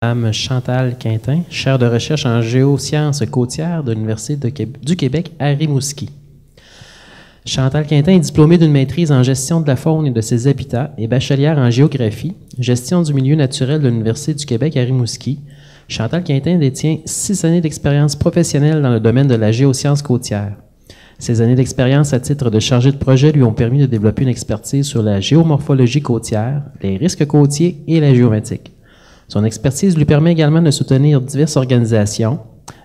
Madame Chantal Quintin, chaire de recherche en géosciences côtières de l'Université du Québec à Rimouski. Chantal Quintin est diplômée d'une maîtrise en gestion de la faune et de ses habitats et bachelière en géographie, gestion du milieu naturel de l'Université du Québec à Rimouski. Chantal Quintin détient 6 années d'expérience professionnelle dans le domaine de la géoscience côtière. Ces années d'expérience à titre de chargée de projet lui ont permis de développer une expertise sur la géomorphologie côtière, les risques côtiers et la géomatique. Son expertise lui permet également de soutenir diverses organisations,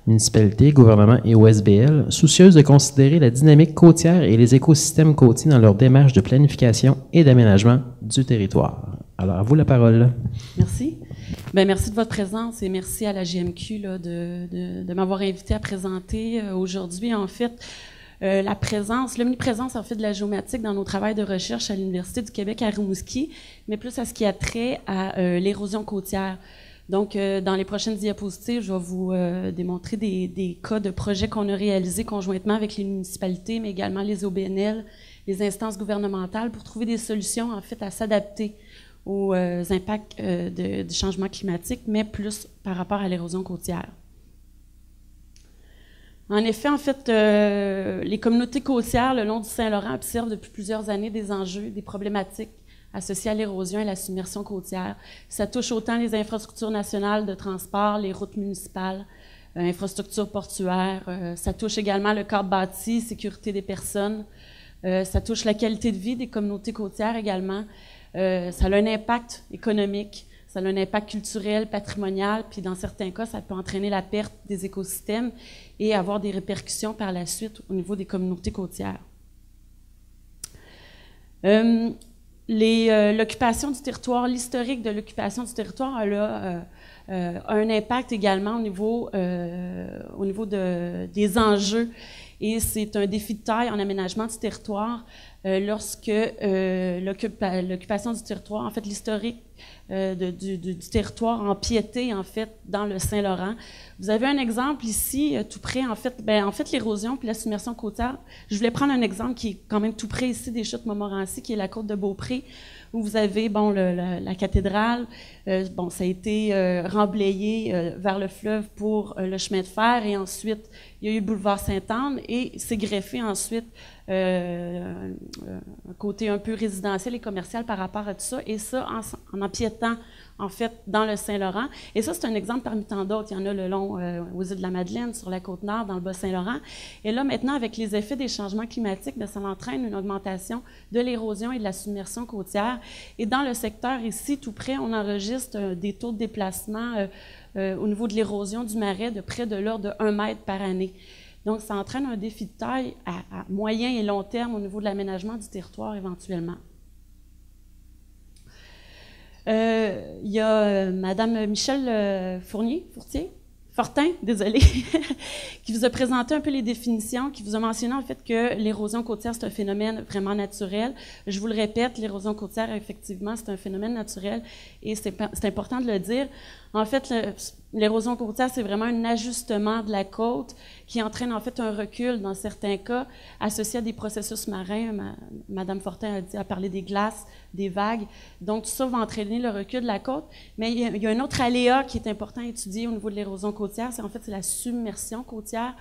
municipalités, gouvernements et OSBL, soucieuses de considérer la dynamique côtière et les écosystèmes côtiers dans leur démarche de planification et d'aménagement du territoire. Alors, à vous la parole. Merci. Bien, merci de votre présence et merci à la GMQ là, de m'avoir invité à présenter aujourd'hui, en fait, l'omniprésence en fait de la géomatique dans nos travaux de recherche à l'Université du Québec à Rimouski, mais plus à ce qui a trait à l'érosion côtière. Donc, dans les prochaines diapositives, je vais vous démontrer des cas de projets qu'on a réalisés conjointement avec les municipalités, mais également les OBNL, les instances gouvernementales, pour trouver des solutions en fait à s'adapter aux impacts du changement climatique, mais plus par rapport à l'érosion côtière. En effet, en fait, les communautés côtières le long du Saint-Laurent observent depuis plusieurs années des enjeux, des problématiques associées à l'érosion et la submersion côtière. Ça touche autant les infrastructures nationales de transport, les routes municipales, infrastructures portuaires. Ça touche également le cadre bâti, sécurité des personnes. Ça touche la qualité de vie des communautés côtières également. Ça a un impact économique. Ça a un impact culturel, patrimonial, puis dans certains cas, ça peut entraîner la perte des écosystèmes et avoir des répercussions par la suite au niveau des communautés côtières. L'occupation du territoire, l'historique de l'occupation du territoire a un impact également au niveau des enjeux. Et c'est un défi de taille en aménagement du territoire lorsque l'occupation du territoire, en fait l'historique du territoire empiété en fait dans le Saint-Laurent. Vous avez un exemple ici tout près en fait l'érosion puis la submersion côtière. Je voulais prendre un exemple qui est quand même tout près ici des chutes Montmorency, qui est la côte de Beaupré, où vous avez la cathédrale. Ça a été remblayé vers le fleuve pour le chemin de fer, et ensuite il y a eu le boulevard Sainte-Anne et c'est greffé ensuite un côté un peu résidentiel et commercial par rapport à tout ça, et ça en empiétant en fait dans le Saint-Laurent. Et ça, c'est un exemple parmi tant d'autres. Il y en a le long aux îles de la Madeleine, sur la Côte-Nord, dans le Bas-Saint-Laurent. Et là, maintenant, avec les effets des changements climatiques, ça entraîne une augmentation de l'érosion et de la submersion côtière. Et dans le secteur ici, tout près, on enregistre des taux de déplacement au niveau de l'érosion du marais de près de l'ordre de 1 mètre par année. Donc, ça entraîne un défi de taille à moyen et long terme au niveau de l'aménagement du territoire éventuellement. Il y a Madame Michelle Fortin, désolée, qui vous a présenté un peu les définitions, qui vous a mentionné en fait que l'érosion côtière, c'est un phénomène vraiment naturel. Je vous le répète, l'érosion côtière, effectivement, c'est un phénomène naturel et c'est important de le dire. En fait, l'érosion côtière, c'est vraiment un ajustement de la côte qui entraîne en fait un recul, dans certains cas, associé à des processus marins. Madame Fortin a parlé des glaces, des vagues. Donc, tout ça va entraîner le recul de la côte. Mais il y a un autre aléa qui est important à étudier au niveau de l'érosion côtière, c'est la submersion côtière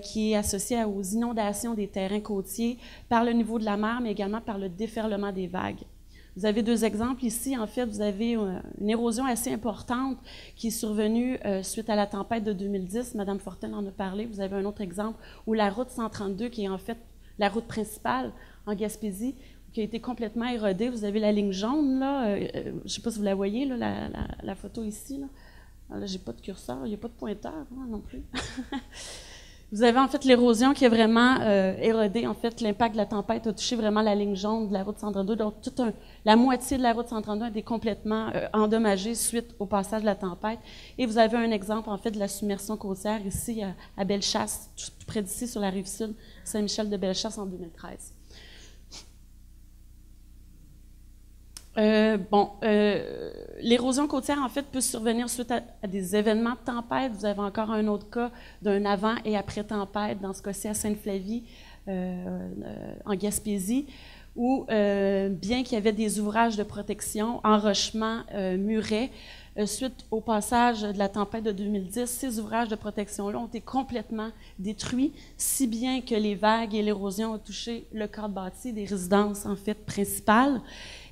qui est associée aux inondations des terrains côtiers par le niveau de la mer, mais également par le déferlement des vagues. Vous avez 2 exemples ici. En fait, vous avez une érosion assez importante qui est survenue suite à la tempête de 2010. Madame Fortin en a parlé. Vous avez un autre exemple où la route 132, qui est en fait la route principale en Gaspésie, qui a été complètement érodée. Vous avez la ligne jaune, là. Je ne sais pas si vous la voyez, là, la photo ici. Là, j'ai pas de curseur, il n'y a pas de pointeur non plus. Vous avez en fait l'érosion qui est vraiment érodée. En fait, l'impact de la tempête a touché vraiment la ligne jaune de la route 132. Donc, la moitié de la route 132 a été complètement endommagée suite au passage de la tempête. Et vous avez un exemple en fait de la submersion côtière ici à Bellechasse, tout près d'ici sur la rive sud, Saint-Michel de Bellechasse en 2013. L'érosion côtière, en fait, peut survenir suite à des événements de tempête. Vous avez encore un autre cas d'un avant et après tempête, dans ce cas-ci à Sainte-Flavie, en Gaspésie, où, bien qu'il y avait des ouvrages de protection, enrochements, murets, suite au passage de la tempête de 2010, ces ouvrages de protection-là ont été complètement détruits, si bien que les vagues et l'érosion ont touché le corps bâti des résidences, en fait, principales,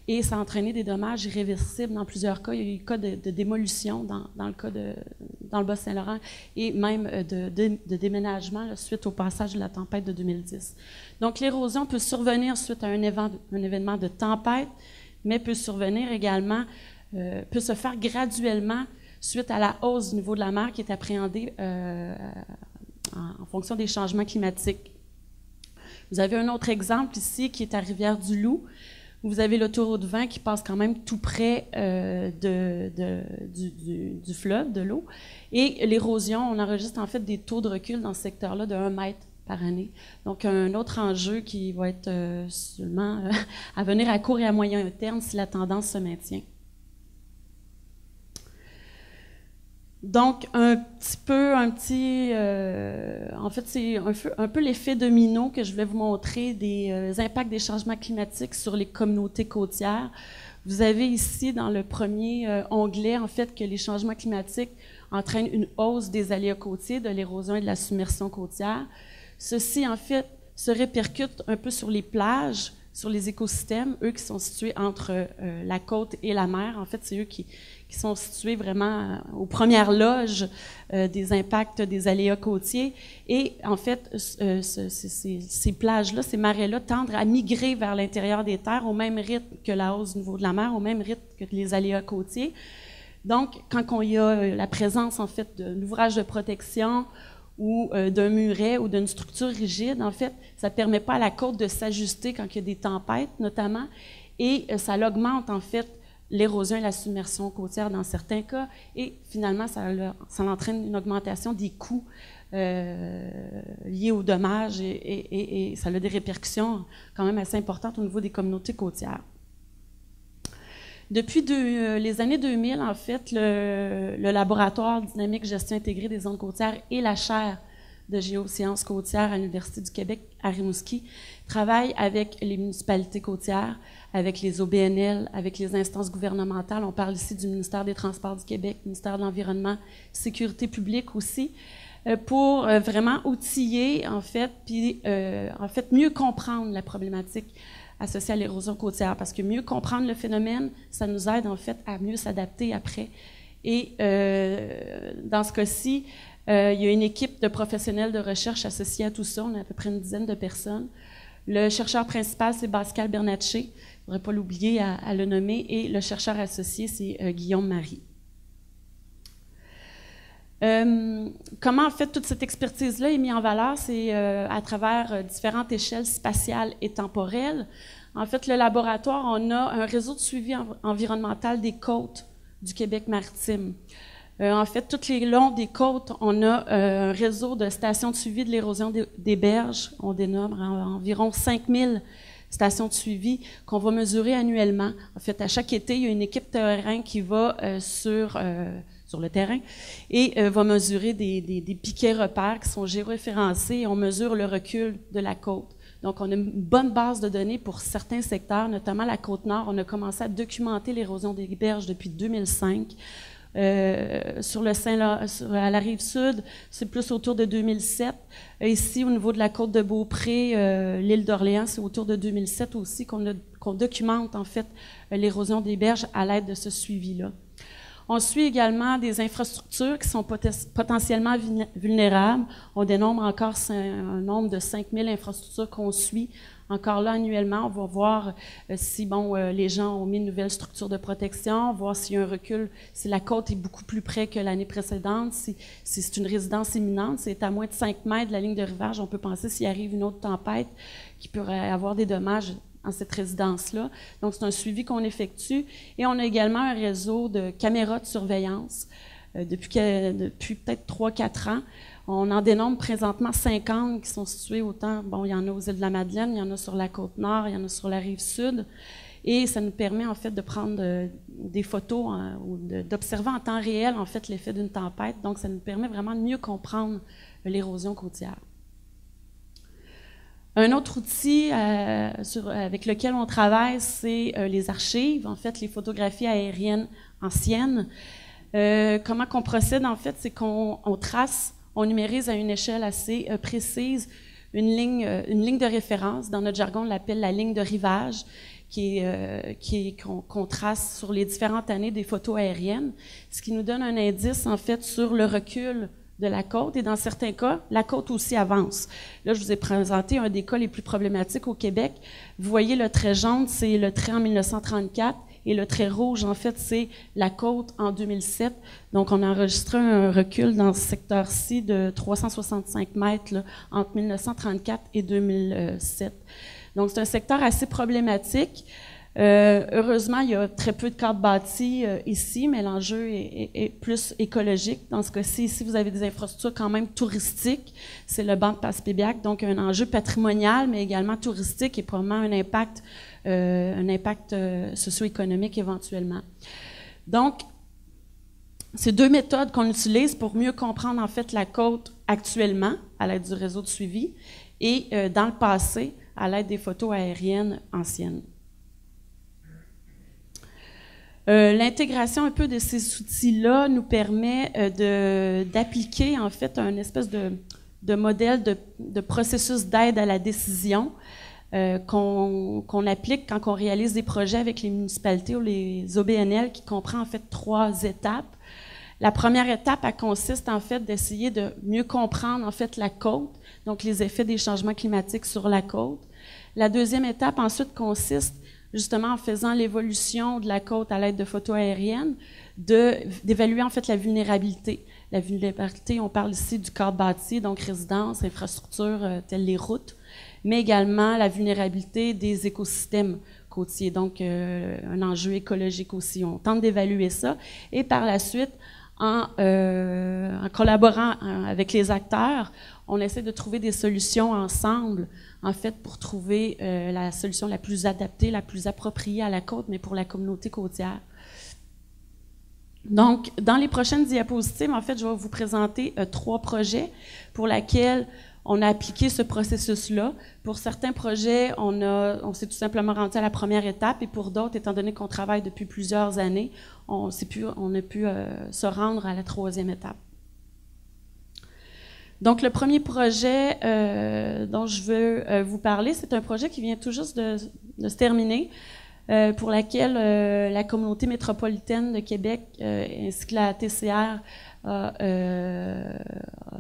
et ça a entraîné des dommages irréversibles dans plusieurs cas. Il y a eu des cas de démolition dans le Bas-Saint-Laurent et même de déménagement là, suite au passage de la tempête de 2010. Donc, l'érosion peut survenir suite à un événement de tempête, mais peut survenir également, peut se faire graduellement suite à la hausse du niveau de la mer qui est appréhendée en fonction des changements climatiques. Vous avez un autre exemple ici qui est à Rivière-du-Loup. Vous avez l'autoroute 20 qui passe quand même tout près du fleuve, de l'eau. Et l'érosion, on enregistre en fait des taux de recul dans ce secteur-là de 1 mètre par année. Donc, un autre enjeu qui va être seulement à venir à court et à moyen terme si la tendance se maintient. Donc, en fait, c'est un peu l'effet domino que je voulais vous montrer des impacts des changements climatiques sur les communautés côtières. Vous avez ici, dans le premier onglet, en fait, que les changements climatiques entraînent une hausse des aléas côtiers, de l'érosion et de la submersion côtière. Ceci, en fait, se répercute un peu sur les plages, sur les écosystèmes, eux qui sont situés entre la côte et la mer. En fait, c'est eux qui sont situés vraiment aux premières loges des impacts des aléas côtiers. Et en fait, ces plages-là, ces marais-là tendent à migrer vers l'intérieur des terres au même rythme que la hausse du niveau de la mer, au même rythme que les aléas côtiers. Donc, quand il y a la présence, en fait, d'un ouvrage de protection ou d'un muret ou d'une structure rigide, en fait, ça ne permet pas à la côte de s'ajuster quand il y a des tempêtes, notamment, et ça augmente, en fait, l'érosion et la submersion côtière dans certains cas, et finalement, ça entraîne une augmentation des coûts liés aux dommages, et ça a des répercussions quand même assez importantes au niveau des communautés côtières. Depuis les années 2000, en fait, le laboratoire dynamique gestion intégrée des zones côtières et la chaire de géosciences côtières à l'Université du Québec à Rimouski travaillent avec les municipalités côtières, avec les OBNL, avec les instances gouvernementales. On parle ici du ministère des Transports du Québec, ministère de l'Environnement, Sécurité publique aussi, pour vraiment outiller, en fait, puis mieux comprendre la problématique associée à l'érosion côtière, parce que mieux comprendre le phénomène, ça nous aide en fait à mieux s'adapter après. Et dans ce cas-ci, il y a une équipe de professionnels de recherche associée à tout ça, on a à peu près une dizaine de personnes. Le chercheur principal, c'est Pascal Bernatchez, il ne faudrait pas l'oublier à le nommer, et le chercheur associé, c'est Guillaume Marie. Comment en fait toute cette expertise-là est mise en valeur? C'est à travers différentes échelles spatiales et temporelles. En fait, le laboratoire, on a un réseau de suivi environnemental des côtes du Québec maritime. En fait, tout le long des côtes, on a un réseau de stations de suivi de l'érosion des berges. On dénombre environ 5000 stations de suivi qu'on va mesurer annuellement. En fait, à chaque été, il y a une équipe terrain qui va sur le terrain et va mesurer des piquets repères qui sont géoréférencés et on mesure le recul de la côte. Donc, on a une bonne base de données pour certains secteurs, notamment la Côte-Nord. On a commencé à documenter l'érosion des berges depuis 2005. Sur à la rive sud, c'est plus autour de 2007. Ici, au niveau de la côte de Beaupré, l'île d'Orléans, c'est autour de 2007 aussi qu'on documente en fait l'érosion des berges à l'aide de ce suivi-là. On suit également des infrastructures qui sont potentiellement vulnérables. On dénombre encore un nombre de 5000 infrastructures qu'on suit. Encore là, annuellement, on va voir si les gens ont mis une nouvelle structure de protection, voir s'il y a un recul, si la côte est beaucoup plus près que l'année précédente, si c'est une résidence imminente, c'est à moins de 5 mètres de la ligne de rivage, on peut penser s'il arrive une autre tempête qui pourrait avoir des dommages en cette résidence-là. Donc, c'est un suivi qu'on effectue. Et on a également un réseau de caméras de surveillance depuis peut-être 3-4 ans. On en dénombre présentement 50 qui sont situés autant, il y en a aux îles de la Madeleine, il y en a sur la Côte-Nord, il y en a sur la Rive-Sud. Et ça nous permet, en fait, de prendre des photos ou d'observer en temps réel, en fait, l'effet d'une tempête. Donc, ça nous permet vraiment de mieux comprendre l'érosion côtière. Un autre outil avec lequel on travaille, c'est les archives, en fait, les photographies aériennes anciennes. Comment qu'on procède, en fait, c'est qu'on trace, on numérise à une échelle assez précise une ligne de référence. Dans notre jargon, on l'appelle la ligne de rivage, qu'on trace sur les différentes années des photos aériennes, ce qui nous donne un indice, en fait, sur le recul de la côte. Et dans certains cas, la côte aussi avance. Là, je vous ai présenté un des cas les plus problématiques au Québec. Vous voyez, le trait jaune, c'est le trait en 1934. Et le trait rouge, en fait, c'est la côte en 2007. Donc, on a enregistré un recul dans ce secteur-ci de 365 mètres là, entre 1934 et 2007. Donc, c'est un secteur assez problématique. Heureusement, il y a très peu de cadres bâtis ici, mais l'enjeu est plus écologique. Dans ce cas-ci, ici, vous avez des infrastructures quand même touristiques. C'est le banc de Passepébiac, donc un enjeu patrimonial, mais également touristique et probablement un impact socio-économique éventuellement. Donc, c'est deux méthodes qu'on utilise pour mieux comprendre en fait la côte actuellement à l'aide du réseau de suivi et dans le passé à l'aide des photos aériennes anciennes. L'intégration un peu de ces outils-là nous permet d'appliquer en fait un espèce de modèle de processus d'aide à la décision qu'on applique quand on réalise des projets avec les municipalités ou les OBNL, qui comprend en fait 3 étapes. La première étape, elle consiste en fait d'essayer de mieux comprendre en fait la côte, donc les effets des changements climatiques sur la côte. La deuxième étape ensuite consiste justement en faisant l'évolution de la côte à l'aide de photos aériennes, d'évaluer en fait la vulnérabilité. La vulnérabilité, on parle ici du cadre bâti, donc résidences, infrastructures telles les routes, mais également la vulnérabilité des écosystèmes côtiers, donc un enjeu écologique aussi. On tente d'évaluer ça et par la suite, en collaborant avec les acteurs, on essaie de trouver des solutions ensemble, en fait, pour trouver la solution la plus adaptée, la plus appropriée à la côte, mais pour la communauté côtière. Donc, dans les prochaines diapositives, en fait, je vais vous présenter 3 projets pour lesquels on a appliqué ce processus-là. Pour certains projets, on s'est tout simplement rendu à la première étape, et pour d'autres, étant donné qu'on travaille depuis plusieurs années, on a pu se rendre à la 3e étape. Donc, le premier projet dont je veux vous parler, c'est un projet qui vient tout juste de se terminer, pour laquelle la communauté métropolitaine de Québec ainsi que la TCR a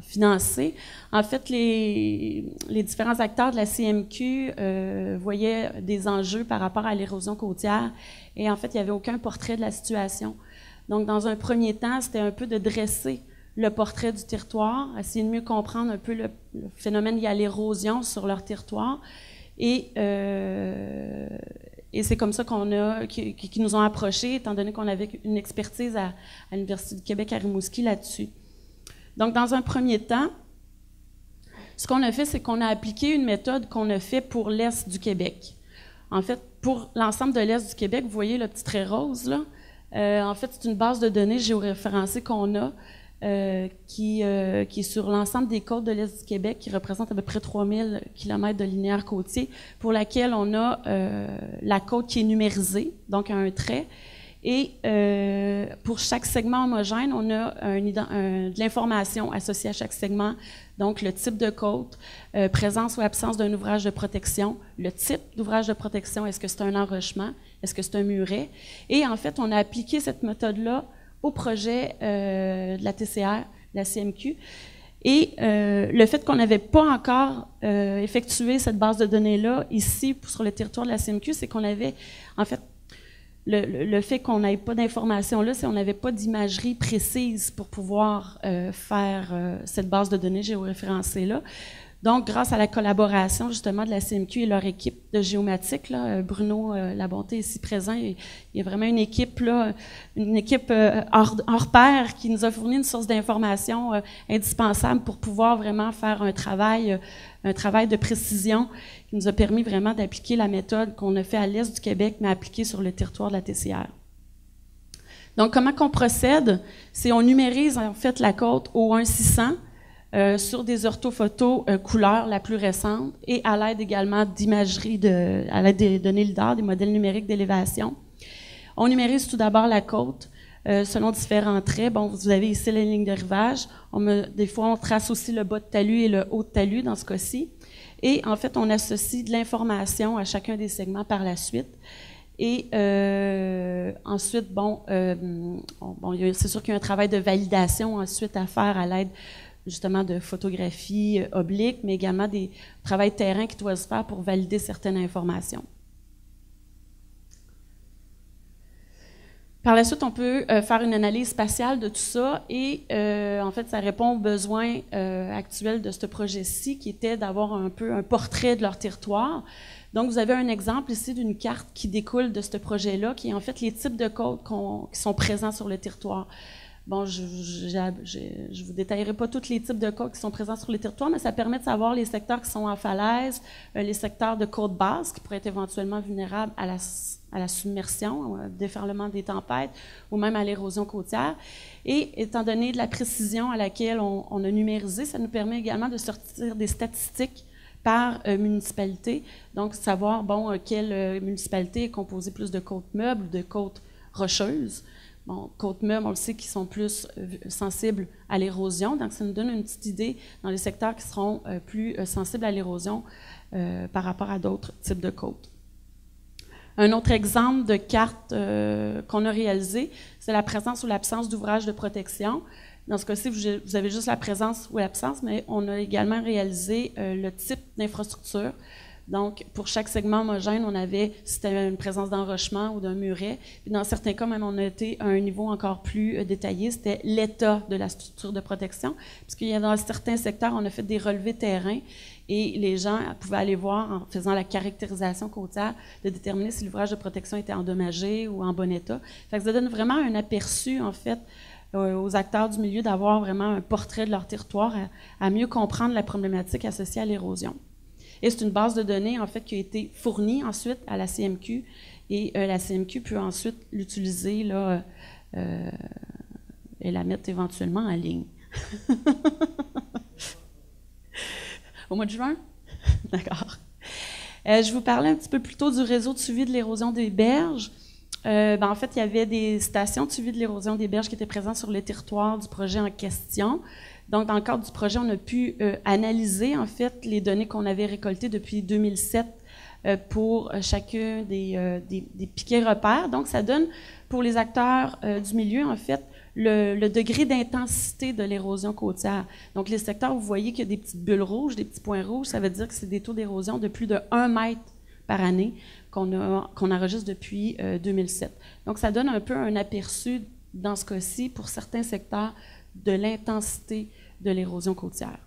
financé. En fait, les différents acteurs de la CMQ voyaient des enjeux par rapport à l'érosion côtière et en fait, il n'y avait aucun portrait de la situation. Donc, dans un premier temps, c'était un peu de dresser le portrait du territoire, essayer de mieux comprendre un peu le phénomène lié à l'érosion sur leur territoire. Et c'est comme ça qu'ils nous ont approchés, étant donné qu'on avait une expertise à l'Université du Québec à Rimouski là-dessus. Donc, dans un premier temps, ce qu'on a fait, c'est qu'on a appliqué une méthode qu'on a fait pour l'Est du Québec. En fait, pour l'ensemble de l'Est du Québec, vous voyez le petit trait rose, là. En fait, c'est une base de données géoréférencée qu'on a, qui est sur l'ensemble des côtes de l'Est du Québec, qui représente à peu près 3000 km de linéaire côtier, pour laquelle on a la côte qui est numérisée, donc un trait. Et pour chaque segment homogène, on a de l'information associée à chaque segment, donc le type de côte, présence ou absence d'un ouvrage de protection, le type d'ouvrage de protection, est-ce que c'est un enrochement, est-ce que c'est un muret. Et en fait, on a appliqué cette méthode-là au projet de la TCR, la CMQ. Et le fait qu'on n'avait pas encore effectué cette base de données-là ici sur le territoire de la CMQ, c'est qu'on avait, en fait, le fait qu'on n'avait pas d'informations là, c'est qu'on n'avait pas d'imagerie précise pour pouvoir faire cette base de données géoréférencée-là. Donc, grâce à la collaboration justement de la CMQ et leur équipe de géomatique, là, Bruno Labonté ici présent, il y a vraiment une équipe hors pair qui nous a fourni une source d'information indispensable pour pouvoir vraiment faire un travail de précision qui nous a permis vraiment d'appliquer la méthode qu'on a fait à l'Est du Québec, mais appliquée sur le territoire de la TCR. Donc, comment qu'on procède? C'est on numérise en fait la côte au 1-600 sur des orthophotos couleur la plus récente et à l'aide également d'imagerie, à l'aide des données LIDAR, des modèles numériques d'élévation. On numérise tout d'abord la côte selon différents traits. Bon, vous avez ici la ligne de rivage. Des fois, on trace aussi le bas de talus et le haut de talus dans ce cas-ci. Et en fait, on associe de l'information à chacun des segments par la suite. Et ensuite, c'est sûr qu'il y a un travail de validation ensuite à faire à l'aide justement de photographies obliques, mais également des travaux terrain qui doivent se faire pour valider certaines informations. Par la suite, on peut faire une analyse spatiale de tout ça et en fait, ça répond aux besoins actuels de ce projet-ci qui était d'avoir un peu un portrait de leur territoire. Donc, vous avez un exemple ici d'une carte qui découle de ce projet-là, qui est en fait les types de côtes qui sont présents sur le territoire. Bon, je vous détaillerai pas tous les types de côtes qui sont présents sur les territoires, mais ça permet de savoir les secteurs qui sont en falaise, les secteurs de côte basse qui pourraient être éventuellement vulnérables à la submersion, au déferlement des tempêtes ou même à l'érosion côtière. Et étant donné de la précision à laquelle on a numérisé, ça nous permet également de sortir des statistiques par municipalité. Donc, savoir, quelle municipalité est composée plus de côtes meubles ou de côtes rocheuses. Bon, côtes meubles, on le sait, qui sont plus sensibles à l'érosion. Donc, ça nous donne une petite idée dans les secteurs qui seront plus sensibles à l'érosion par rapport à d'autres types de côtes. Un autre exemple de carte qu'on a réalisé, c'est la présence ou l'absence d'ouvrages de protection. Dans ce cas-ci, vous avez juste la présence ou l'absence, mais on a également réalisé le type d'infrastructure. Donc, pour chaque segment homogène, on avait, si c'était une présence d'enrochement ou d'un muret. Puis dans certains cas, même, on a été à un niveau encore plus détaillé, c'était l'état de la structure de protection. Puisqu'il y a dans certains secteurs, on a fait des relevés terrain et les gens pouvaient aller voir, en faisant la caractérisation côtière, de déterminer si l'ouvrage de protection était endommagé ou en bon état. Fait que ça donne vraiment un aperçu, en fait, aux acteurs du milieu d'avoir vraiment un portrait de leur territoire, à mieux comprendre la problématique associée à l'érosion. Et c'est une base de données, en fait, qui a été fournie ensuite à la CMQ. Et la CMQ peut ensuite l'utiliser là, et la mettre éventuellement en ligne. Au mois de juin? D'accord. Je vous parlais un petit peu plus tôt du réseau de suivi de l'érosion des berges. En fait, il y avait des stations de suivi de l'érosion des berges qui étaient présentes sur le territoire du projet en question. Donc, dans le cadre du projet, on a pu analyser, en fait, les données qu'on avait récoltées depuis 2007 pour chacun des piquets repères. Donc, ça donne, pour les acteurs du milieu, en fait, le degré d'intensité de l'érosion côtière. Donc, les secteurs, vous voyez qu'il y a des petites bulles rouges, des petits points rouges, ça veut dire que c'est des taux d'érosion de plus de 1 mètre par année qu'on enregistre depuis 2007. Donc, ça donne un peu un aperçu, dans ce cas-ci, pour certains secteurs, de l'intensité de l'érosion côtière.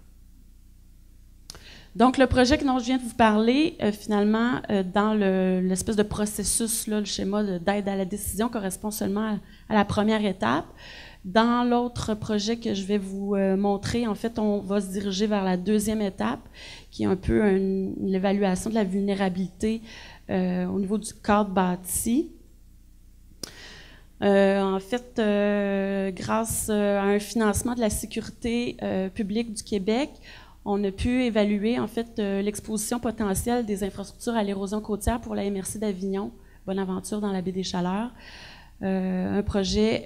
Donc, le projet dont je viens de vous parler, finalement, dans l'espèce de processus, là, le schéma d'aide à la décision correspond seulement à la première étape. Dans l'autre projet que je vais vous montrer, en fait, on va se diriger vers la deuxième étape, qui est un peu l'évaluation de la vulnérabilité au niveau du cadre bâti. En fait, grâce à un financement de la sécurité publique du Québec, on a pu évaluer en fait l'exposition potentielle des infrastructures à l'érosion côtière pour la MRC d'Avignon, Bonaventure dans la baie des Chaleurs. Un projet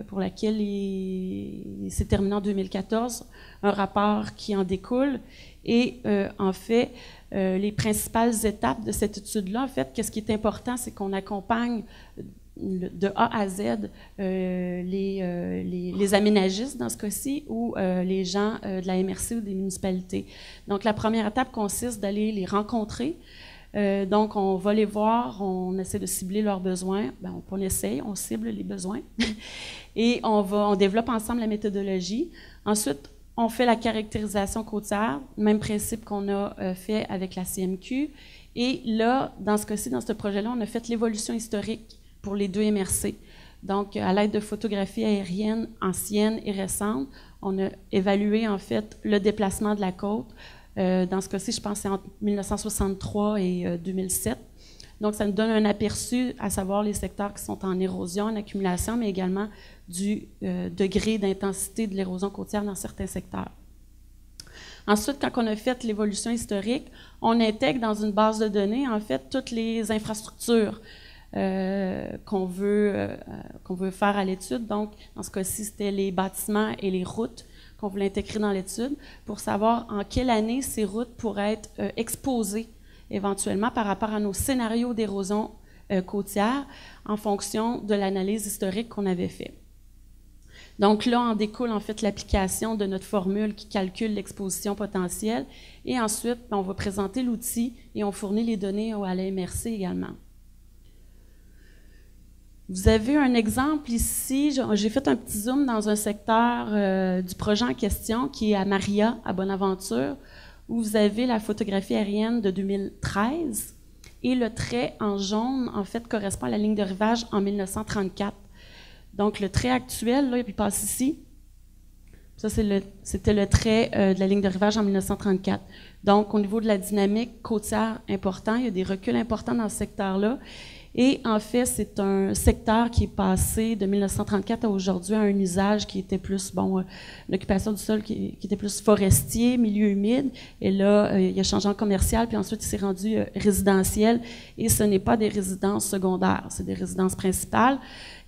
pour lequel il s'est terminé en 2014, un rapport qui en découle. Et en fait, les principales étapes de cette étude-là, en fait, qu'est-ce qui est important, c'est qu'on accompagne de A à Z les aménagistes dans ce cas-ci ou les gens de la MRC ou des municipalités. Donc, la première étape consiste d'aller les rencontrer. Donc, on va les voir, on essaie de cibler leurs besoins. On cible les besoins. Et on développe ensemble la méthodologie. Ensuite, on fait la caractérisation côtière, même principe qu'on a fait avec la CMQ. Et là, dans ce cas-ci, dans ce projet-là, on a fait l'évolution historique pour les deux MRC. Donc, à l'aide de photographies aériennes anciennes et récentes, on a évalué en fait le déplacement de la côte. Dans ce cas-ci, je pense que c'est entre 1963 et 2007. Donc, ça nous donne un aperçu, à savoir les secteurs qui sont en érosion, en accumulation, mais également du degré d'intensité de l'érosion côtière dans certains secteurs. Ensuite, quand on a fait l'évolution historique, on intègre dans une base de données, en fait, toutes les infrastructures qu'on veut faire à l'étude. Donc, dans ce cas-ci, c'était les bâtiments et les routes qu'on voulait intégrer dans l'étude pour savoir en quelle année ces routes pourraient être exposées éventuellement par rapport à nos scénarios d'érosion côtière en fonction de l'analyse historique qu'on avait fait. Donc là, en découle en fait l'application de notre formule qui calcule l'exposition potentielle et ensuite, on va présenter l'outil et on fournit les données à la MRC également. Vous avez un exemple ici, j'ai fait un petit zoom dans un secteur du projet en question qui est à Maria, à Bonaventure, où vous avez la photographie aérienne de 2013 et le trait en jaune, en fait, correspond à la ligne de rivage en 1934. Donc, le trait actuel, là, il passe ici. Ça, c'était le trait de la ligne de rivage en 1934. Donc, au niveau de la dynamique côtière important, il y a des reculs importants dans ce secteur-là. Et en fait, c'est un secteur qui est passé de 1934 à aujourd'hui à un usage qui était plus, l'occupation du sol qui était plus forestier, milieu humide. Et là, il a changé en commercial, puis ensuite, il s'est rendu résidentiel. Et ce n'est pas des résidences secondaires, c'est des résidences principales.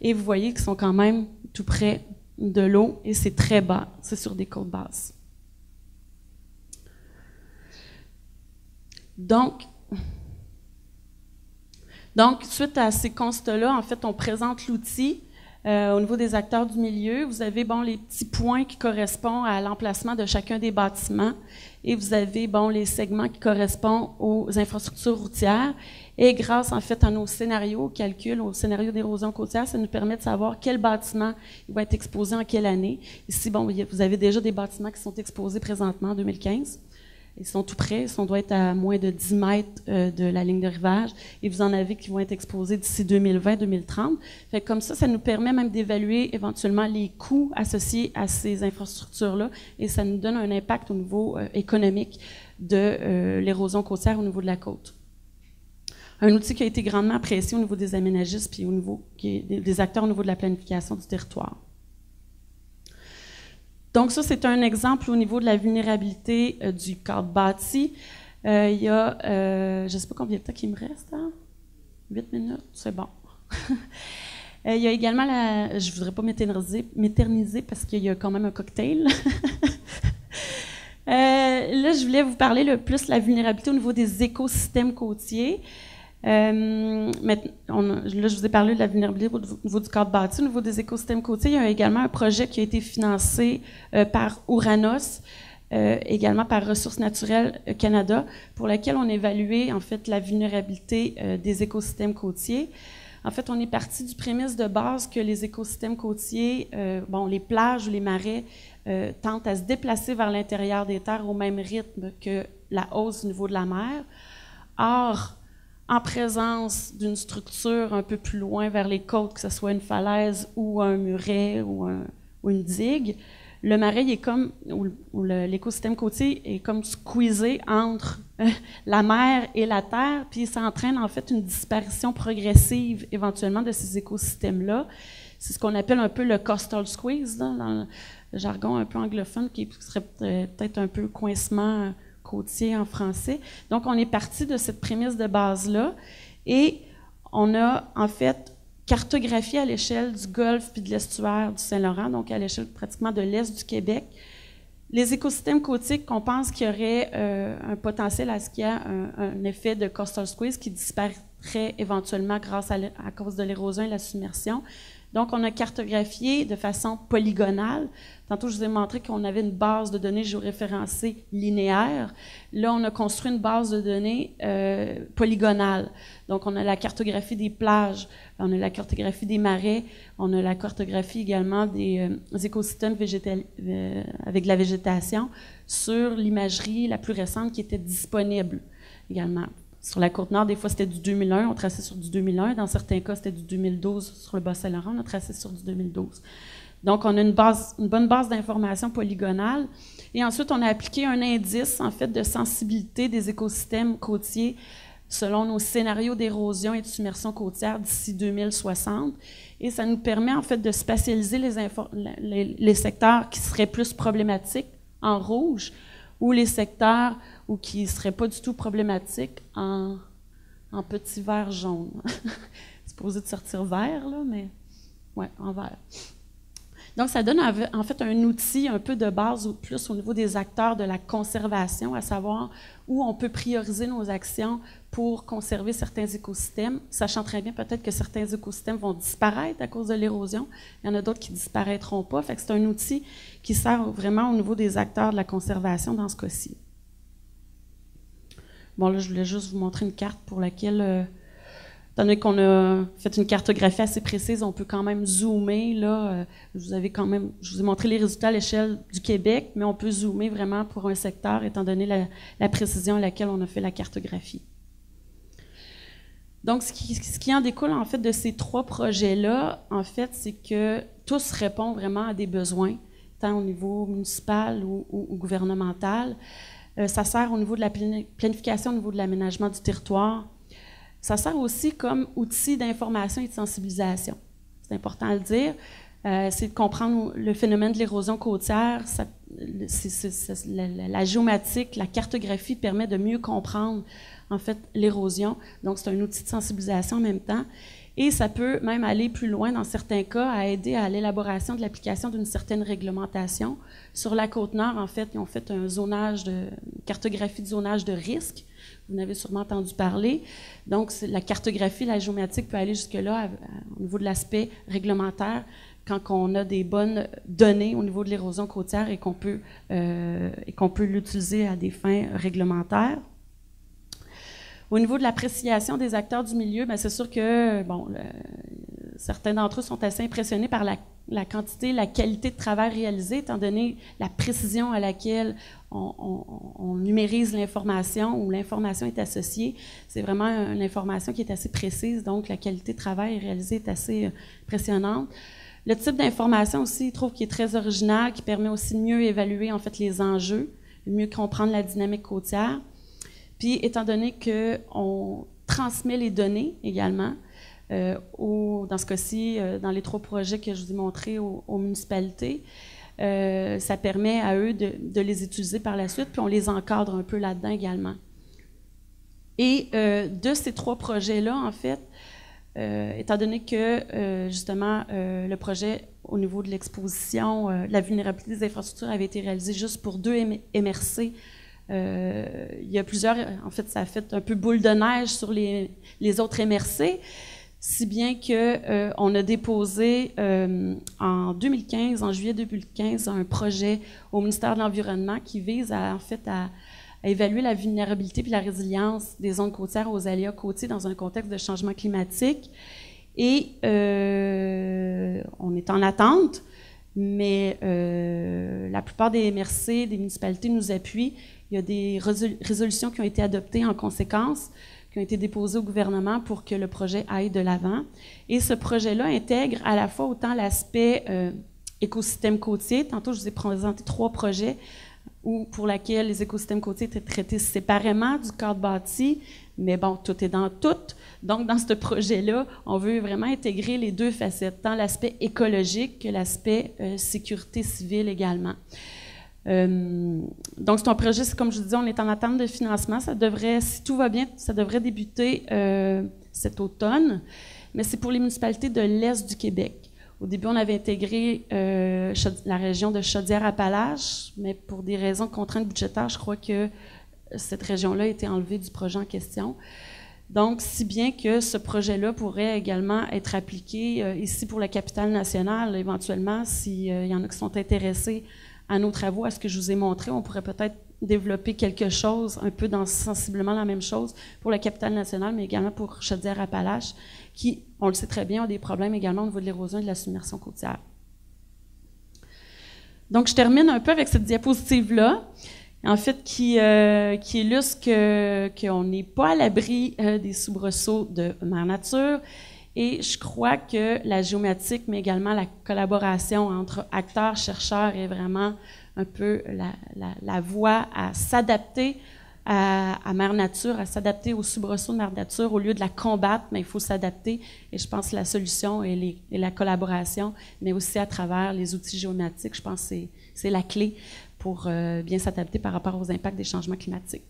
Et vous voyez qu'ils sont quand même tout près de l'eau et c'est très bas, c'est sur des côtes basses. Donc, suite à ces constats-là, en fait, on présente l'outil au niveau des acteurs du milieu. Vous avez les petits points qui correspondent à l'emplacement de chacun des bâtiments et vous avez les segments qui correspondent aux infrastructures routières. Et grâce, en fait, à nos scénarios, calculs, aux scénarios d'érosion côtière, ça nous permet de savoir quel bâtiment il va être exposé en quelle année. Ici, vous avez déjà des bâtiments qui sont exposés présentement en 2015. Ils sont tout près, on doit être à moins de 10 mètres de la ligne de rivage, et vous en avez qui vont être exposés d'ici 2020-2030. Fait que comme ça nous permet même d'évaluer éventuellement les coûts associés à ces infrastructures-là, et ça nous donne un impact au niveau économique de l'érosion côtière au niveau de la côte. Un outil qui a été grandement apprécié au niveau des aménagistes puis au niveau des acteurs au niveau de la planification du territoire. Donc ça, c'est un exemple au niveau de la vulnérabilité du cadre bâti. Il y a, je ne sais pas combien de temps il me reste, hein? 8 minutes, c'est bon. Il y a également je ne voudrais pas m'éterniser parce qu'il y a quand même un cocktail. Là, je voulais vous parler plus de la vulnérabilité au niveau des écosystèmes côtiers. Là, je vous ai parlé de la vulnérabilité au niveau du cadre bâti. Au niveau des écosystèmes côtiers, il y a également un projet qui a été financé par Ouranos, également par Ressources naturelles Canada, pour lequel on a évalué en fait la vulnérabilité des écosystèmes côtiers. En fait, on est parti du prémisse de base que les écosystèmes côtiers, les plages ou les marais, tentent à se déplacer vers l'intérieur des terres au même rythme que la hausse du niveau de la mer. Or, en présence d'une structure un peu plus loin vers les côtes, que ce soit une falaise ou un muret ou une digue, le marais est comme, ou l'écosystème côtier est comme squeezé entre la mer et la terre, puis ça entraîne en fait une disparition progressive éventuellement de ces écosystèmes-là. C'est ce qu'on appelle un peu le coastal squeeze, là, dans le jargon un peu anglophone, qui serait peut-être un peu coincement côtier en français. Donc, on est parti de cette prémisse de base-là et on a en fait cartographié à l'échelle du golfe puis de l'estuaire du Saint-Laurent, donc à l'échelle pratiquement de l'est du Québec, les écosystèmes côtiers qu'on pense qu'il y aurait un potentiel à ce qu'il y ait un effet de coastal squeeze qui disparaîtrait éventuellement grâce à cause de l'érosion et la submersion. Donc, on a cartographié de façon polygonale. Tantôt, je vous ai montré qu'on avait une base de données géoréférencée linéaire. Là, on a construit une base de données polygonale. Donc, on a la cartographie des plages, on a la cartographie des marais, on a la cartographie également des écosystèmes avec de la végétation sur l'imagerie la plus récente qui était disponible également. Sur la Côte-Nord, des fois, c'était du 2001, on traçait sur du 2001. Dans certains cas, c'était du 2012 sur le Bas-Saint-Laurent, on a tracé sur du 2012. Donc, on a une bonne base d'informations polygonale. Et ensuite, on a appliqué un indice, en fait, de sensibilité des écosystèmes côtiers selon nos scénarios d'érosion et de submersion côtière d'ici 2060. Et ça nous permet, en fait, de spatialiser les secteurs qui seraient plus problématiques en rouge ou les secteurs ou qui ne seraient pas du tout problématiques en petit vert jaune. C'est supposé de sortir vert, là, mais ouais, en vert. Donc, ça donne en fait un outil un peu de base plus au niveau des acteurs de la conservation, à savoir où on peut prioriser nos actions pour conserver certains écosystèmes, sachant très bien peut-être que certains écosystèmes vont disparaître à cause de l'érosion. Il y en a d'autres qui ne disparaîtront pas. Fait que c'est un outil qui sert vraiment au niveau des acteurs de la conservation dans ce cas-ci. Bon, là, je voulais juste vous montrer une carte pour laquelle... étant donné qu'on a fait une cartographie assez précise, on peut quand même zoomer. Là, je vous ai montré les résultats à l'échelle du Québec, mais on peut zoomer vraiment pour un secteur, étant donné la précision à laquelle on a fait la cartographie. Donc, ce qui en découle, en fait, de ces 3 projets-là, en fait, c'est que tous répondent vraiment à des besoins, tant au niveau municipal ou gouvernemental. Ça sert au niveau de la planification, au niveau de l'aménagement du territoire. Ça sert aussi comme outil d'information et de sensibilisation. C'est important à le dire. C'est de comprendre le phénomène de l'érosion côtière. La géomatique, la cartographie permet de mieux comprendre, en fait, l'érosion. Donc, c'est un outil de sensibilisation en même temps. Et ça peut même aller plus loin, dans certains cas, à aider à l'élaboration de l'application d'une certaine réglementation. Sur la Côte-Nord, en fait, ils ont fait une cartographie de zonage de risque. Vous en avez sûrement entendu parler. Donc, la cartographie, la géomatique peut aller jusque-là au niveau de l'aspect réglementaire, quand on a des bonnes données au niveau de l'érosion côtière et qu'on peut l'utiliser à des fins réglementaires. Au niveau de l'appréciation des acteurs du milieu, c'est sûr que certains d'entre eux sont assez impressionnés par la quantité, la qualité de travail réalisé, étant donné la précision à laquelle on numérise l'information ou l'information est associée. C'est vraiment une information qui est assez précise, donc la qualité de travail réalisée est assez impressionnante. Le type d'information aussi, il trouve qu'il est très original, qui permet aussi de mieux évaluer en fait les enjeux, de mieux comprendre la dynamique côtière. Puis, étant donné qu'on transmet les données également, dans ce cas-ci, dans les 3 projets que je vous ai montrés aux municipalités, ça permet à eux de les utiliser par la suite, puis on les encadre un peu là-dedans également. Et de ces 3 projets-là, en fait, étant donné que, justement, le projet au niveau de l'exposition, la vulnérabilité des infrastructures avait été réalisé juste pour 2 MRC, il y a plusieurs, en fait, ça a fait un peu boule de neige sur les autres MRC, si bien qu'on a déposé en juillet 2015, un projet au ministère de l'Environnement qui vise à évaluer la vulnérabilité et la résilience des zones côtières aux aléas côtiers dans un contexte de changement climatique. Et on est en attente, mais la plupart des MRC, des municipalités nous appuient. Il y a des résolutions qui ont été adoptées en conséquence, qui ont été déposées au gouvernement pour que le projet aille de l'avant. Et ce projet-là intègre à la fois autant l'aspect écosystème côtier. Tantôt, je vous ai présenté 3 projets pour lesquels les écosystèmes côtiers étaient traités séparément du cadre bâti, mais bon, tout est dans tout. Donc, dans ce projet-là, on veut vraiment intégrer les 2 facettes, tant l'aspect écologique que l'aspect sécurité civile également. Donc, c'est un projet, comme je vous disais, on est en attente de financement. Ça devrait, si tout va bien, ça devrait débuter cet automne, mais c'est pour les municipalités de l'Est du Québec. Au début, on avait intégré la région de Chaudière-Appalaches, mais pour des raisons de contraintes budgétaires, je crois que cette région-là a été enlevée du projet en question. Donc, si bien que ce projet-là pourrait également être appliqué ici pour la capitale nationale, éventuellement, s'il y en a qui sont intéressés à nos travaux, à ce que je vous ai montré, on pourrait peut-être développer quelque chose un peu dans sensiblement la même chose pour la capitale nationale, mais également pour Chaudière-Appalaches, qui, on le sait très bien, ont des problèmes également au niveau de l'érosion et de la submersion côtière. Donc, je termine un peu avec cette diapositive-là, en fait, qui illustre qu'on n'est pas à l'abri des soubresauts de Mère Nature. Et je crois que la géomatique, mais également la collaboration entre acteurs, chercheurs est vraiment un peu la voie à s'adapter à Mère Nature, à s'adapter aux soubresauts de Mère Nature. Au lieu de la combattre, mais il faut s'adapter. Et je pense que la solution est la collaboration, mais aussi à travers les outils géomatiques. Je pense que c'est la clé pour bien s'adapter par rapport aux impacts des changements climatiques.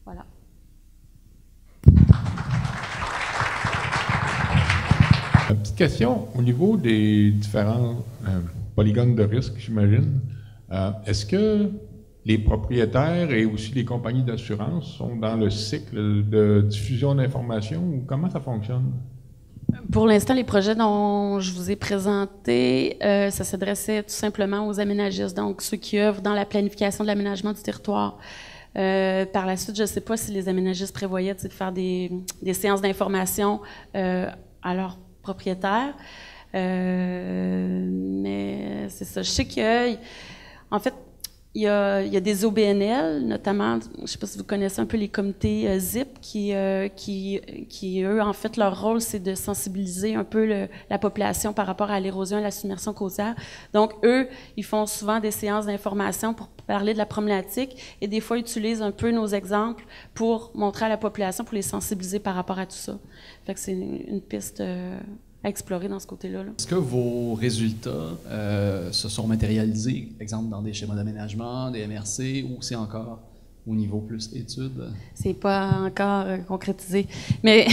Voilà. petite question, au niveau des différents polygones de risque, j'imagine, est-ce que les propriétaires et aussi les compagnies d'assurance sont dans le cycle de diffusion d'informations ou comment ça fonctionne? Pour l'instant, les projets dont je vous ai présentés, ça s'adressait tout simplement aux aménagistes, donc ceux qui œuvrent dans la planification de l'aménagement du territoire. Par la suite, je ne sais pas si les aménagistes prévoyaient de faire des séances d'information à leurs propriétaires, mais c'est ça. Je sais qu'en fait, il y a des OBNL, notamment, je ne sais pas si vous connaissez un peu les comités ZIP, qui, eux, en fait, leur rôle, c'est de sensibiliser un peu la population par rapport à l'érosion et la submersion côtière. Donc, eux, ils font souvent des séances d'information pour parler de la problématique et des fois, ils utilisent un peu nos exemples pour montrer à la population, pour les sensibiliser par rapport à tout ça. Fait que c'est une piste à explorer dans ce côté-là. Est-ce que vos résultats se sont matérialisés, exemple, dans des schémas d'aménagement, des MRC, ou c'est encore au niveau plus études? C'est pas encore concrétisé. Mais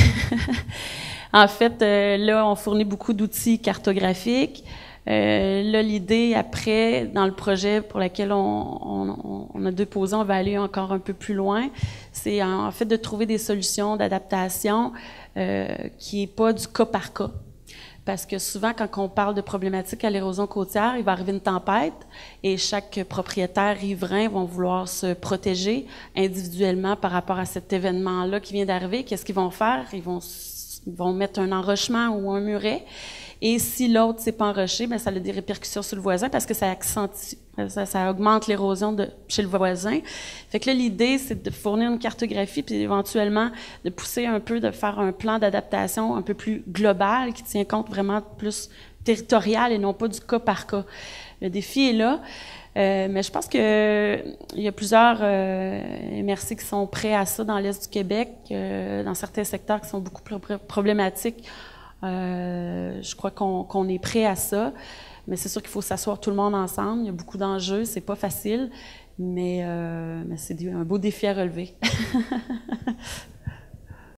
en fait, là, on fournit beaucoup d'outils cartographiques. Là, l'idée, après, dans le projet pour lequel on a déposé, on va aller encore un peu plus loin, c'est en fait de trouver des solutions d'adaptation qui n'est pas du cas par cas. Parce que souvent, quand on parle de problématiques à l'érosion côtière, il va arriver une tempête et chaque propriétaire riverain va vouloir se protéger individuellement par rapport à cet événement-là qui vient d'arriver. Qu'est-ce qu'ils vont faire? Ils vont mettre un enrochement ou un muret. Et si l'autre ne s'est pas enroché, bien, ça a des répercussions sur le voisin parce que ça accentue, ça augmente l'érosion chez le voisin. Fait que là, l'idée, c'est de fournir une cartographie puis éventuellement de pousser un peu, de faire un plan d'adaptation un peu plus global qui tient compte vraiment plus territorial et non pas du cas par cas. Le défi est là. Mais je pense qu'il y a plusieurs MRC qui sont prêts à ça dans l'Est du Québec, dans certains secteurs qui sont beaucoup plus problématiques. Je crois qu'on est prêt à ça, mais c'est sûr qu'il faut s'asseoir tout le monde ensemble. Il y a beaucoup d'enjeux, c'est pas facile, mais c'est un beau défi à relever.